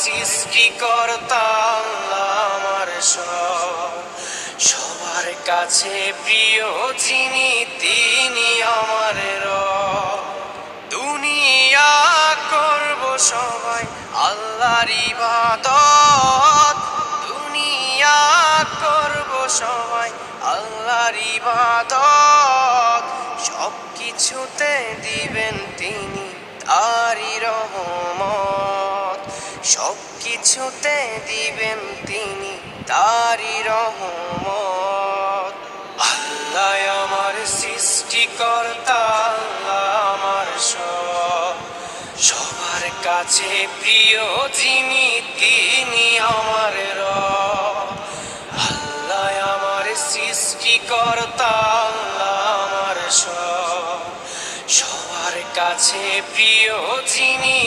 সৃষ্টিকর্তা আল্লাহ আমার সব, সবার কাছে প্রিয় যিনি তিনি আমার রব। দুনিয়া করব সবাই আল্লাহর ইবাদত, দুনিয়া করব সবাই আল্লাহর ইবাদত, সব কিছুতে দিবেন তিনি তারই রহমত, সব কিছুতে দিবেন তিনি তারই রহমত। আল্লাহ আমার সৃষ্টিকর্তা আল্লাহ আমার সব, সবার কাছে প্রিয় যিনি তিনি আমার রব। আল্লাহ আমার সৃষ্টিকর্তা আল্লাহ আমার সব, সবার কাছে প্রিয় যিনি